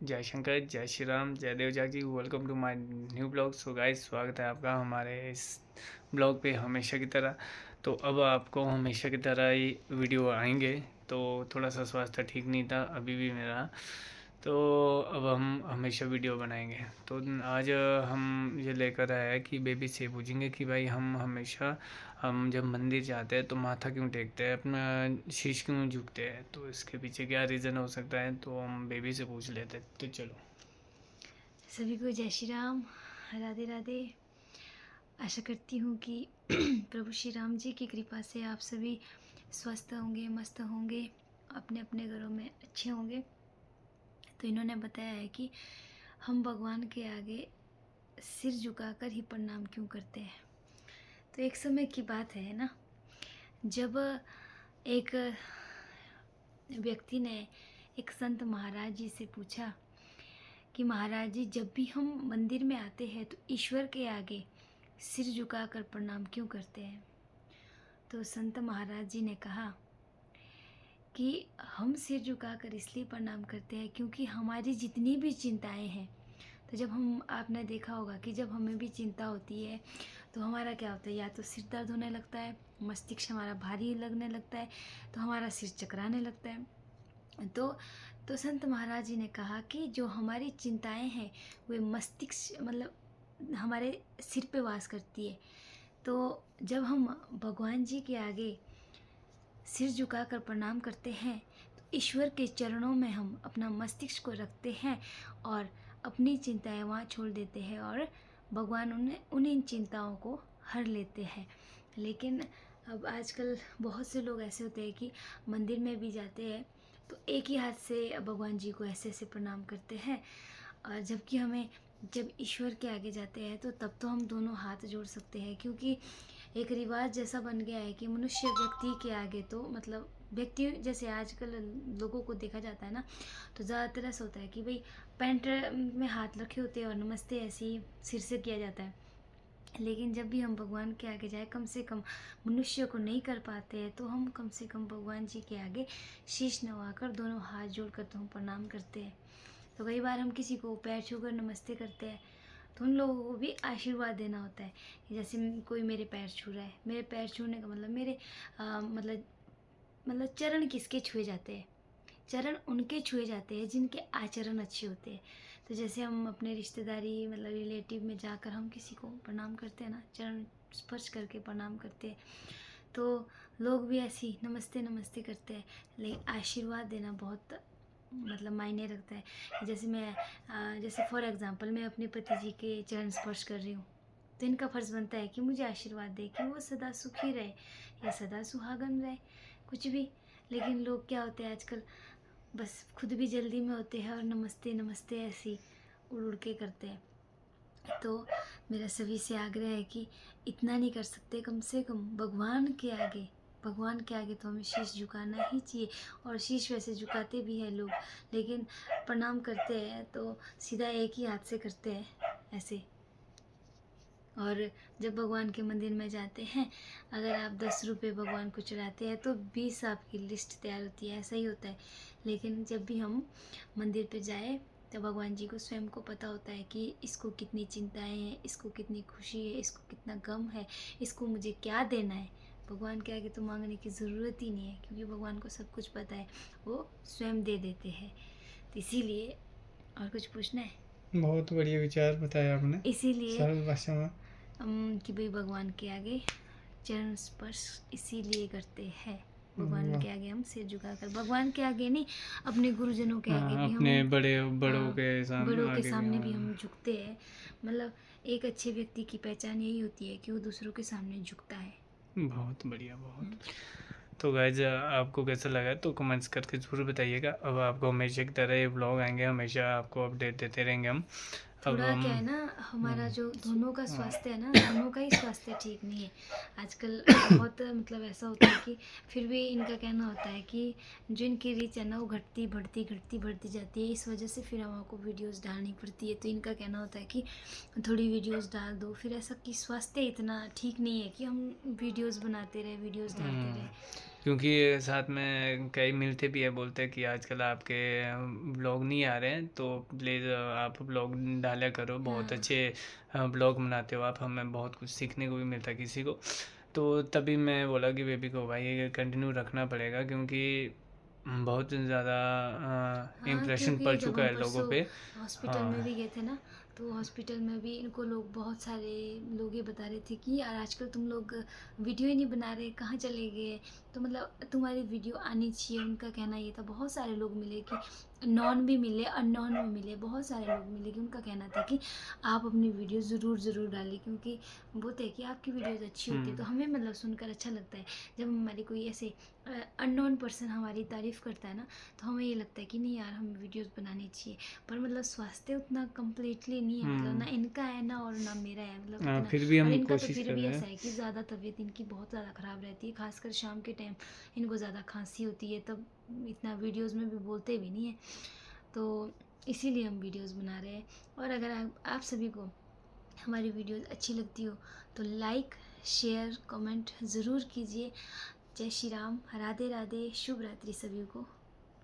जय शंकर, जय श्री राम, जय Devja ji. Welcome to my new blog. So guys, स्वागत है आपका हमारे इस ब्लॉग पे हमेशा की तरह। तो अब आपको हमेशा की तरह ही वीडियो आएंगे। तो थोड़ा सा स्वास्थ्य ठीक नहीं था अभी भी मेरा, तो अब हम हमेशा वीडियो बनाएंगे। तो आज हम ये लेकर आए हैं कि बेबी से पूछेंगे कि भाई हम जब मंदिर जाते हैं तो माथा क्यों टेकते हैं, अपना शीश क्यों झुकते हैं, तो इसके पीछे क्या रीज़न हो सकता है। तो हम बेबी से पूछ लेते हैं। तो चलो। सभी को जय श्री राम, राधे राधे। आशा करती हूँ कि प्रभु श्री राम जी की कृपा से आप सभी स्वस्थ होंगे, मस्त होंगे, अपने अपने घरों में अच्छे होंगे। तो इन्होंने बताया है कि हम भगवान के आगे सिर झुकाकर ही प्रणाम क्यों करते हैं। तो एक समय की बात है ना, जब एक व्यक्ति ने एक संत महाराज जी से पूछा कि महाराज जी, जब भी हम मंदिर में आते हैं तो ईश्वर के आगे सिर झुकाकर प्रणाम क्यों करते हैं। तो संत महाराज जी ने कहा कि हम सिर झुकाकर इसलिए प्रणाम करते हैं क्योंकि हमारी जितनी भी चिंताएं हैं, तो जब हम आपने देखा होगा कि जब हमें भी चिंता होती है तो हमारा क्या होता है, या तो सिर दर्द होने लगता है, मस्तिष्क हमारा भारी लगने लगता है, तो हमारा सिर चकराने लगता है। तो संत महाराज जी ने कहा कि जो हमारी चिंताएं हैं वे मस्तिष्क मतलब हमारे सिर पे वास करती है। तो जब हम भगवान जी के आगे सिर झुकाकर प्रणाम करते हैं तो ईश्वर के चरणों में हम अपना मस्तिष्क को रखते हैं और अपनी चिंताएं वहाँ छोड़ देते हैं और भगवान उन्हीं चिंताओं को हर लेते हैं। लेकिन अब आजकल बहुत से लोग ऐसे होते हैं कि मंदिर में भी जाते हैं तो एक ही हाथ से भगवान जी को ऐसे ऐसे प्रणाम करते हैं, और जबकि हमें जब ईश्वर के आगे जाते हैं तो तब तो हम दोनों हाथ जोड़ सकते हैं, क्योंकि एक रिवाज जैसा बन गया है कि मनुष्य व्यक्ति के आगे तो मतलब व्यक्ति जैसे आजकल लोगों को देखा जाता है ना, तो ज़्यादातर ऐसा होता है कि भाई पैंट में हाथ रखे होते हैं और नमस्ते ऐसे ही सिर से किया जाता है। लेकिन जब भी हम भगवान के आगे जाए, कम से कम मनुष्य को नहीं कर पाते हैं तो हम कम से कम भगवान जी के आगे शीश नवाकर दोनों हाथ जोड़कर तो हम प्रणाम करते हैं। तो कई बार हम किसी को पैर छूकर नमस्ते करते हैं तो उन लोगों को भी आशीर्वाद देना होता है कि जैसे कोई मेरे पैर छू रहा है, मेरे पैर छूने का मतलब मेरे मतलब चरण किसके छुए जाते हैं, चरण उनके छुए जाते हैं जिनके आचरण अच्छे होते हैं। तो जैसे हम अपने रिश्तेदारी मतलब रिलेटिव में जाकर हम किसी को प्रणाम करते हैं ना, चरण स्पर्श करके प्रणाम करते हैं, तो लोग भी ऐसे ही नमस्ते नमस्ते करते हैं। लेकिन आशीर्वाद देना बहुत मतलब मायने रखता है। जैसे फॉर एग्ज़ाम्पल मैं अपने पति जी के चरण स्पर्श कर रही हूँ तो इनका फ़र्ज़ बनता है कि मुझे आशीर्वाद दे कि वो सदा सुखी रहे या सदा सुहागन रहे, कुछ भी। लेकिन लोग क्या होते हैं आजकल, बस खुद भी जल्दी में होते हैं और नमस्ते नमस्ते ऐसे ही उड़ उड़ के करते हैं। तो मेरा सभी से आग्रह है कि इतना नहीं कर सकते, कम से कम भगवान के आगे तो हमें शीश झुकाना ही चाहिए। और शीश वैसे झुकाते भी हैं लोग, लेकिन प्रणाम करते हैं तो सीधा एक ही हाथ से करते हैं ऐसे। और जब भगवान के मंदिर में जाते हैं, अगर आप 10 रुपये भगवान को चढ़ाते हैं तो 20 आपकी लिस्ट तैयार होती है, ऐसा ही होता है। लेकिन जब भी हम मंदिर पे जाए तो भगवान जी को स्वयं को पता होता है कि इसको कितनी चिंताएं हैं, इसको कितनी खुशी है, इसको कितना गम है, इसको मुझे क्या देना है। भगवान के आगे तो मांगने की ज़रूरत ही नहीं है, क्योंकि भगवान को सब कुछ पता है, वो स्वयं दे देते हैं। तो इसीलिए, और कुछ पूछना है? बहुत बढ़िया विचार बताया आपने इसीलिए सरल भाषा में। कि भाई भगवान के आगे चरण स्पर्श इसीलिए करते हैं, भगवान वाह। के आगे हम सिर झुकाकर, भगवान के आगे नहीं, अपने गुरुजनों के आगे हाँ, भी अपने हम बड़ों के बड़ों के आगे भी सामने भी हम। हम झुकते हैं। मतलब एक अच्छे व्यक्ति की पहचान यही होती है कि वो दूसरों के सामने झुकता है। बहुत बढ़िया, बहुत। तो गाइज, आपको कैसा लगा तो कमेंट्स करके ज़रूर बताइएगा। अब आपको हमेशा की तरह ये ब्लॉग आएंगे, हमेशा आपको अपडेट देते रहेंगे हम। अब थोड़ा हम क्या है ना, हमारा जो दोनों का हाँ, स्वास्थ्य है ना, दोनों का ही स्वास्थ्य ठीक नहीं है आजकल। बहुत मतलब ऐसा होता है कि फिर भी इनका कहना होता है कि जो इनकी रीच है ना वो घटती बढ़ती जाती है, इस वजह से फिर हमको वीडियोस डालनी पड़ती है। तो इनका कहना होता है कि थोड़ी वीडियोस डाल दो, फिर ऐसा कि स्वास्थ्य इतना ठीक नहीं है कि हम वीडियोस बनाते रहे, वीडियोस डालते रहे। क्योंकि साथ में कई मिलते भी है, बोलते हैं कि आजकल आपके ब्लॉग नहीं आ रहे हैं, तो प्लीज़ आप ब्लॉग डाला करो, बहुत हाँ अच्छे ब्लॉग बनाते हो आप, हमें बहुत कुछ सीखने को भी मिलता है किसी को। तो तभी मैं बोला कि बेबी को भाई ये कंटिन्यू रखना पड़ेगा, क्योंकि बहुत ज़्यादा हाँ, इम्प्रेशन क्योंकि पड़ जब चुका हम है लोगों परसों पे। हॉस्पिटल में हाँ। भी गए थे ना, तो हॉस्पिटल में भी इनको लोग, बहुत सारे लोग ये बता रहे थे कि यार आजकल तुम लोग वीडियो ही नहीं बना रहे, कहाँ चले गए, तो मतलब तुम्हारी वीडियो आनी चाहिए। उनका कहना ये था, बहुत सारे लोग मिले कि नॉन भी मिले, अननोन भी मिले, बहुत सारे लोग मिले कि उनका कहना था कि आप अपनी वीडियो ज़रूर डालिए, क्योंकि बोलते हैं कि आपकी वीडियोज़ अच्छी होती है। तो हमें मतलब सुनकर अच्छा लगता है जब हमारी कोई ऐसे अननोन पर्सन हमारी तारीफ़ करता है ना, तो हमें ये लगता है कि नहीं यार, हमें वीडियोस बनानी चाहिए। पर मतलब स्वास्थ्य उतना कम्प्लीटली नहीं है, मतलब ना इनका है ना और ना मेरा है, मतलब इतना। फिर भी और हम इनका तो कोशिश फिर कर भी रहे ऐसा हैं। है कि ज़्यादा तबीयत इनकी बहुत ज़्यादा ख़राब रहती है, खासकर शाम के टाइम इनको ज़्यादा खांसी होती है, तब इतना वीडियोज़ में भी बोलते भी नहीं है। तो इसीलिए हम वीडियोज़ बना रहे हैं। और अगर आप सभी को हमारी वीडियोज़ अच्छी लगती हो तो लाइक, शेयर, कमेंट ज़रूर कीजिए। जय श्री राम, राधे राधे, शुभ रात्रि सभी को।